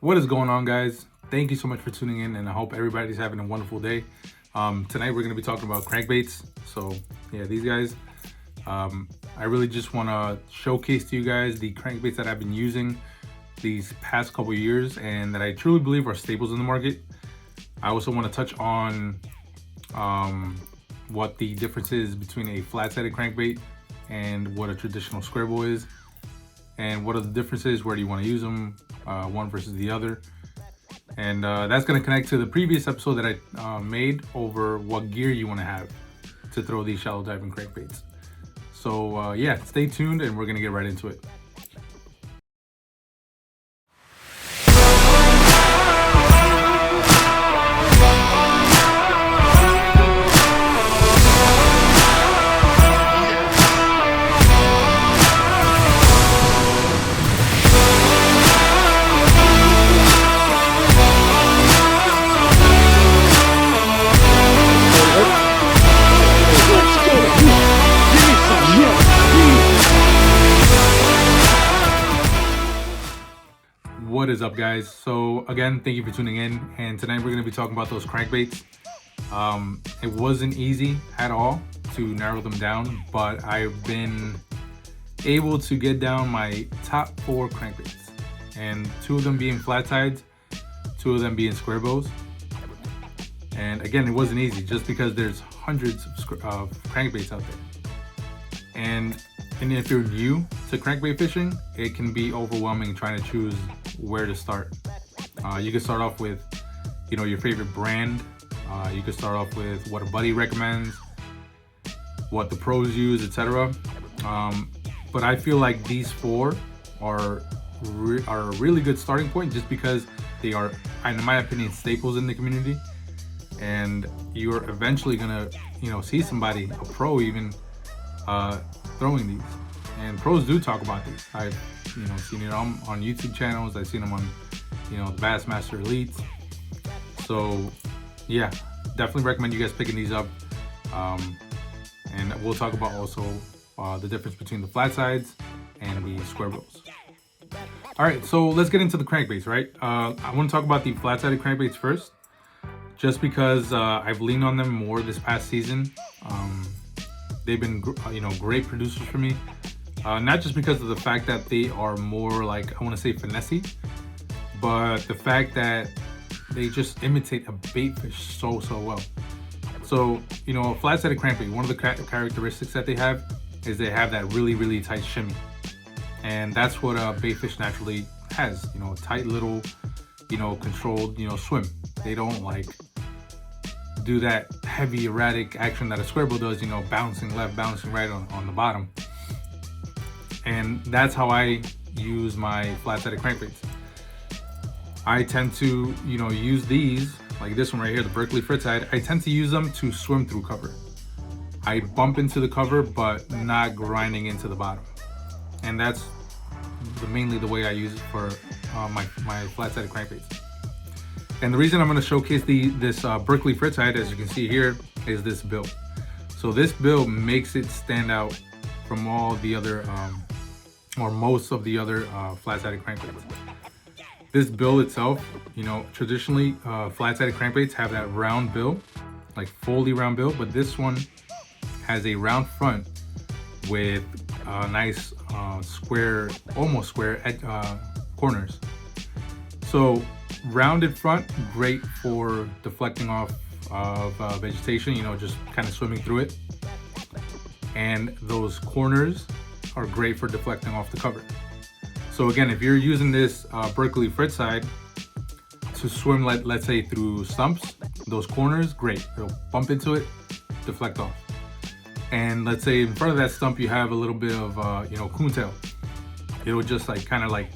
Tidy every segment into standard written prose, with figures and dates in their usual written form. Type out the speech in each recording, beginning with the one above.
What is going on, guys? Thank you so much for tuning in, and I hope everybody's having a wonderful day. Tonight we're going to be talking about crankbaits. So yeah, these guys, I really just want to showcase to you guys the crankbaits that I've been using these past couple years and that I truly believe are staples in the market. I also want to touch on what the difference is between a flat-sided crankbait and what a traditional square bow is, and what are the differences, where do you want to use them, one versus the other. And that's going to connect to the previous episode that I made over what gear you want to have to throw these shallow diving crankbaits. So yeah, stay tuned and we're going to get right into it. What is up, guys? So again, thank you for tuning in, and tonight we're going to be talking about those crankbaits. It wasn't easy at all to narrow them down, but I've been able to get down my top 4 crankbaits, and 2 of them being flat sides, 2 of them being square bows. And again, it wasn't easy just because there's hundreds of crankbaits out there. And if you're new to crankbait fishing, it can be overwhelming trying to choose where to start. You can start off with, your favorite brand. You can start off with what a buddy recommends, what the pros use, etc. But I feel like these 4 are a really good starting point, just because they are, in my opinion, staples in the community. And you're eventually gonna, see somebody, a pro even, throwing these. And pros do talk about these. I've seen it on YouTube channels. I've seen them on the Bassmaster Elites. So yeah, definitely recommend you guys picking these up. And we'll talk about also the difference between the flat sides and the square bows. All right, so let's get into the crankbaits, right? I want to talk about the flat-sided crankbaits first, just because I've leaned on them more this past season. They've been great producers for me, not just because of the fact that they are more like, I want to say, finessey, but the fact that they just imitate a bait fish so well. So a flat-sided crankbait, one of the characteristics that they have is they have that really tight shimmy, and that's what a bait fish naturally has. Tight little controlled swim. They don't like do that heavy erratic action that a square bow does, bouncing left, bouncing right on the bottom. And that's how I use my flat-sided crankbaits. I tend to use these, like this one right here, the Berkeley Fritzide. I tend to use them to swim through cover. I bump into the cover, but not grinding into the bottom. And that's mainly the way I use it for my flat-sided crankbaits. And the reason I'm going to showcase this Berkeley Fritzide, as you can see here, is this bill. So this bill makes it stand out from all the other, or most of the other flat-sided crankbaits. This bill itself, traditionally flat-sided crankbaits have that round bill, like fully round bill, but this one has a round front with nice square, almost square corners. So rounded front, great for deflecting off of vegetation, just kind of swimming through it. And those corners are great for deflecting off the cover. So again, if you're using this Berkeley Fritzide to swim, let's say through stumps, those corners, great. It'll bump into it, deflect off. And let's say in front of that stump you have a little bit of coontail. It'll just kind of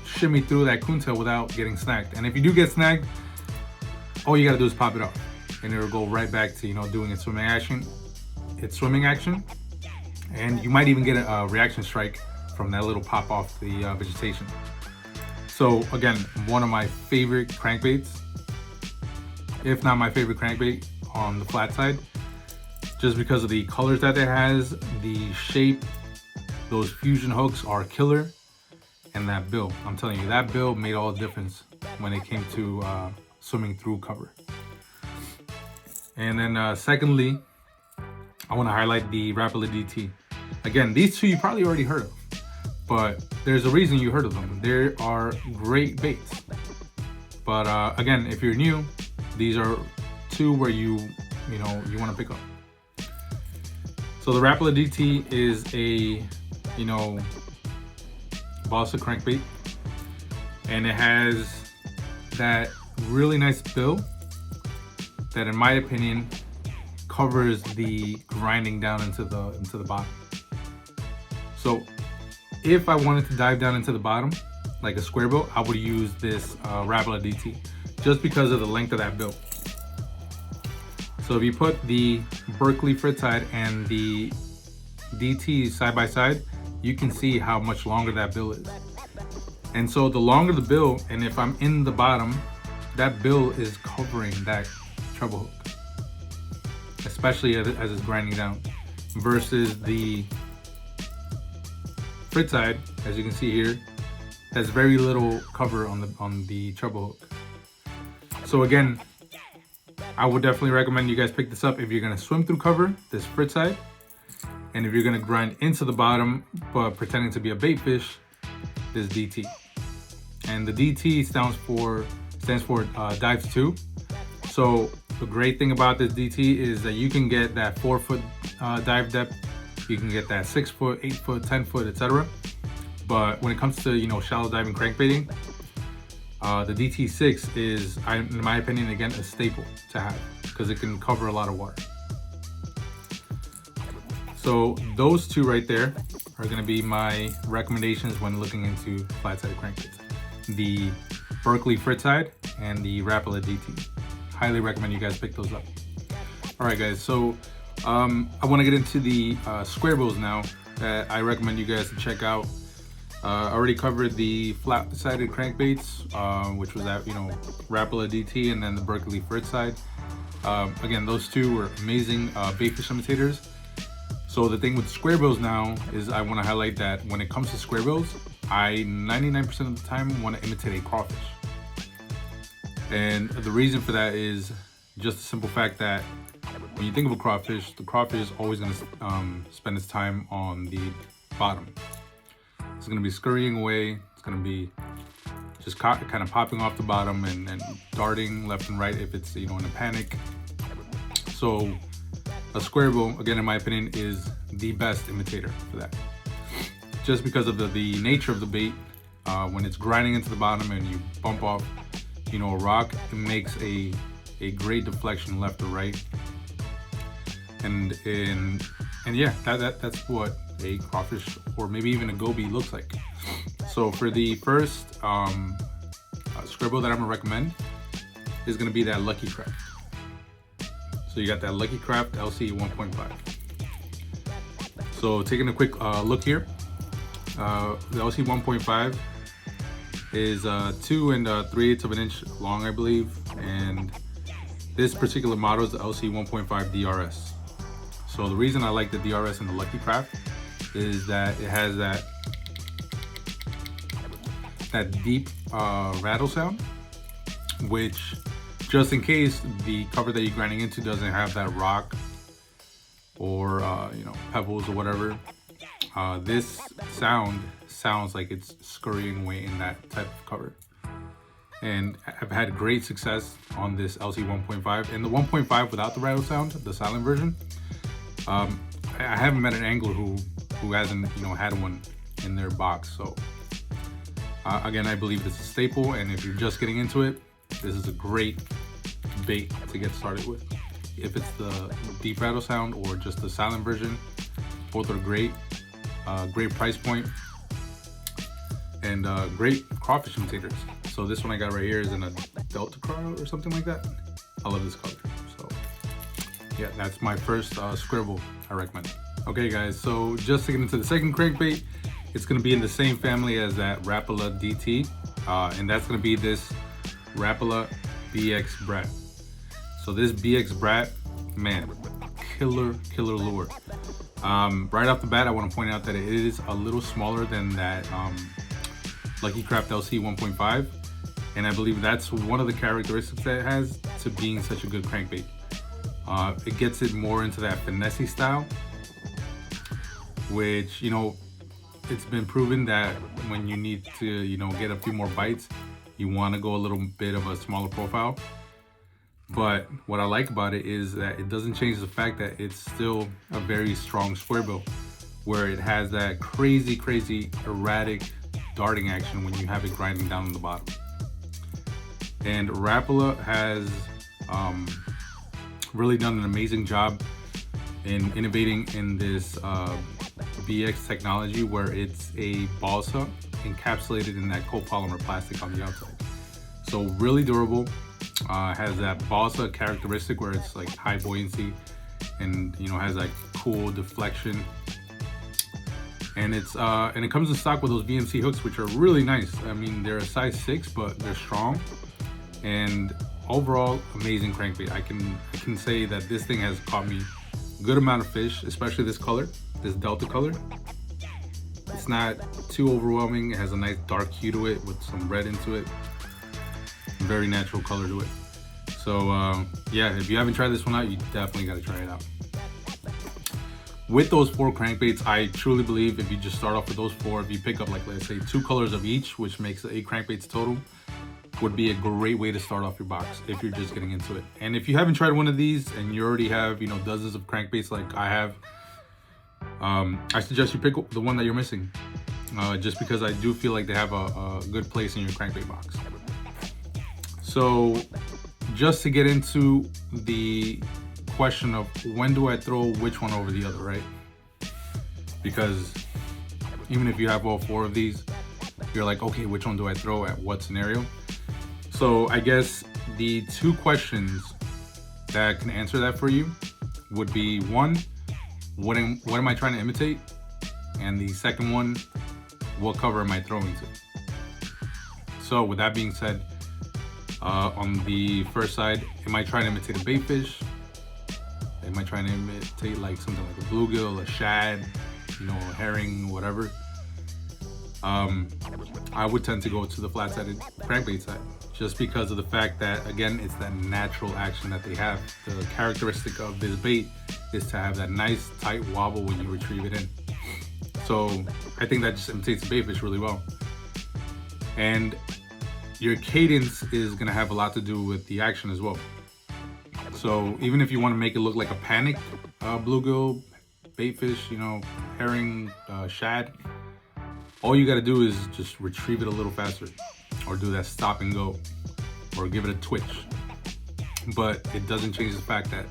shimmy through that coontail without getting snagged. And if you do get snagged, all you gotta do is pop it off, and it'll go right back to doing its swimming action. And you might even get a reaction strike from that little pop off the vegetation. So again, one of my favorite crankbaits, if not my favorite crankbait on the flat side, just because of the colors that it has, the shape. Those fusion hooks are killer. And that bill, I'm telling you, that bill made all the difference when it came to swimming through cover. And then secondly, I want to highlight the Rapala DT. Again, these two you probably already heard of, but there's a reason you heard of them. They are great baits. But again, if you're new, these are two where you want to pick up. So the Rapala DT is a balsa crankbait, and it has that really nice bill that, in my opinion, covers the grinding down into the bottom. So if I wanted to dive down into the bottom like a square bill, I would use this Rapala DT just because of the length of that bill. So if you put the Berkeley frit side and the DT side by side, you can see how much longer that bill is. And so the longer the bill, and if I'm in the bottom, that bill is covering that treble hook, especially as it's grinding down, versus the frit side, as you can see here, has very little cover on the treble hook. So again, I would definitely recommend you guys pick this up if you're gonna swim through cover, this frit side, and if you're gonna grind into the bottom but pretending to be a bait fish, this DT. And the DT stands for dives 2. So the great thing about this DT is that you can get that 4-foot dive depth, you can get that 6-foot, 8-foot, 10-foot, etc. But when it comes to shallow diving crankbaiting, the DT6 is, in my opinion, again, a staple to have because it can cover a lot of water. So those two right there are going to be my recommendations when looking into flat-sided crankbaits: the Berkeley frit side and the Rapala DT. Highly recommend you guys pick those up. All right, guys. So I want to get into the square bills now that I recommend you guys to check out. I already covered the flat-sided crankbaits, which was that Rapala DT and then the Berkeley frit side. Again, those two were amazing bait fish imitators. So the thing with square bills now is I want to highlight that when it comes to square bills, I 99% of the time want to imitate a crawfish. And the reason for that is just the simple fact that when you think of a crawfish, the crawfish is always going to spend its time on the bottom. It's going to be scurrying away. It's going to be just kind of popping off the bottom and darting left and right if it's in a panic. So a square bill, again, in my opinion, is the best imitator for that. Just because of the nature of the bait, when it's grinding into the bottom and you bump off, a rock, it makes a great deflection left or right. And yeah, that's what a crawfish or maybe even a goby looks like. So for the first square bill that I'm gonna recommend is gonna be that Lucky Craft. So you got that Lucky Craft LC 1.5. So taking a quick look here, the LC 1.5 is 2 3/8 of an inch long, I believe, and this particular model is the LC 1.5 DRS. So the reason I like the DRS and the Lucky Craft is that it has that deep rattle sound, which, just in case the cover that you're grinding into doesn't have that rock or pebbles or whatever, this sound sounds like it's scurrying away in that type of cover. And I've had great success on this LC 1.5 and the 1.5 without the rattle sound, the silent version. I haven't met an angler who hasn't had one in their box. So again, I believe this is a staple, and if you're just getting into it, this is a great bait to get started with. If it's the deep rattle sound or just the silent version, both are great. Great price point and great crawfish imitators. So this one I got right here is in a Delta Craw or something like that. I love this color. So yeah, that's my first square bill I recommend. Okay guys, so just to get into the second crankbait, it's gonna be in the same family as that Rapala DT, and that's gonna be this Rapala BX Brat. So this BX Brat, man, killer lure. Right off the bat, I want to point out that it is a little smaller than that Lucky Craft LC 1.5, And I believe that's one of the characteristics that it has to being such a good crankbait. It gets it more into that finesse style, which, you know, it's been proven that when you need to, you know, get a few more bites, you want to go a little bit of a smaller profile. But what I like about it is that it doesn't change the fact that it's still a very strong square bill, where it has that crazy erratic darting action when you have it grinding down on the bottom. And Rapala has really done an amazing job in innovating in this BX technology, where it's a balsa encapsulated in that copolymer plastic on the outside. So really durable, has that balsa characteristic where it's like high buoyancy and, you know, has that cool deflection. And it comes in stock with those VMC hooks, which are really nice. I mean, they're a size 6, but they're strong. And overall, amazing crankbait. I can say that this thing has caught me a good amount of fish, especially this color, this Delta color. It's not too overwhelming. It has a nice dark hue to it with some red into it. Very natural color to it. So yeah, if you haven't tried this one out, you definitely got to try it out. With those 4 crankbaits, I truly believe if you just start off with those 4, if you pick up, like, let's say 2 colors of each, which makes 8 crankbaits total, would be a great way to start off your box if you're just getting into it. And if you haven't tried one of these and you already have, you know, dozens of crankbaits like I have, I suggest you pick the one that you're missing, just because I do feel like they have a good place in your crankbait box. So just to get into the question of when do I throw which one over the other, right? Because even if you have all 4 of these, you're like, okay, which one do I throw at what scenario? So I guess the 2 questions that can answer that for you would be, 1, what am I trying to imitate? And the second one, what cover am I throwing to? So with that being said, on the first side, am I trying to imitate a bait fish? Am I trying to imitate like something like a bluegill, a shad, you know, a herring, whatever? I would tend to go to the flat-sided crankbait side, just because of the fact that, again, it's that natural action that they have. The characteristic of this bait is to have that nice tight wobble when you retrieve it in. So I think that just imitates the bait fish really well. And your cadence is gonna have a lot to do with the action as well. So even if you want to make it look like a panicked bluegill, baitfish, you know, herring, shad, all you got to do is just retrieve it a little faster, or do that stop and go, or give it a twitch. But it doesn't change the fact that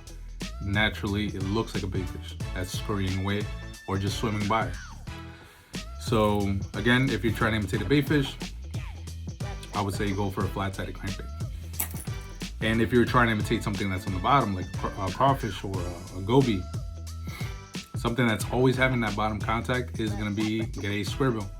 naturally it looks like a baitfish that's scurrying away or just swimming by. So again, if you're trying to imitate a baitfish, I would say go for a flat-sided crankbait. And if you're trying to imitate something that's on the bottom, like a crawfish or a goby, something that's always having that bottom contact is going to be get a square bill.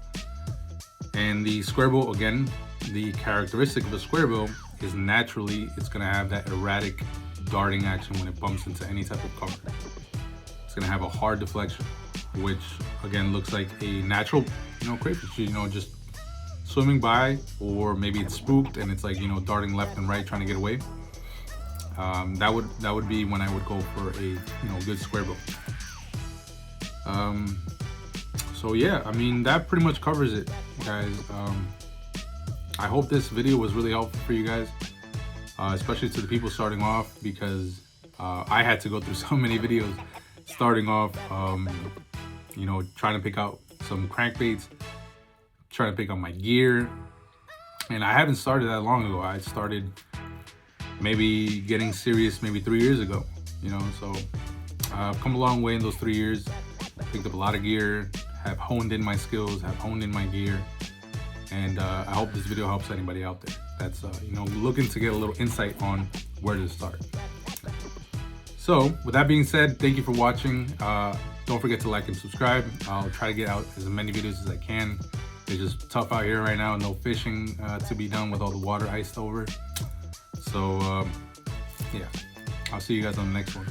And the square bill, again, the characteristic of a square bill is naturally it's going to have that erratic darting action when it bumps into any type of cover. It's going to have a hard deflection, which again looks like a natural, you know, crayfish, you know, just swimming by, or maybe it's spooked and it's like, you know, darting left and right trying to get away. That would be when I would go for a, you know, good square bill. So yeah, I mean, that pretty much covers it, guys. I hope this video was really helpful for you guys, especially to the people starting off, because I had to go through so many videos starting off, you know, trying to pick out some crankbaits, trying to pick up my gear. And I haven't started that long ago. I started maybe getting serious maybe 3 years ago, you know. So I've come a long way in those 3 years, picked up a lot of gear, have honed in my skills, have honed in my gear. And I hope this video helps anybody out there that's you know, looking to get a little insight on where to start. So with that being said, thank you for watching. Don't forget to like and subscribe. I'll try to get out as many videos as I can. It's just tough out here right now. No fishing to be done with all the water iced over. So yeah, I'll see you guys on the next one.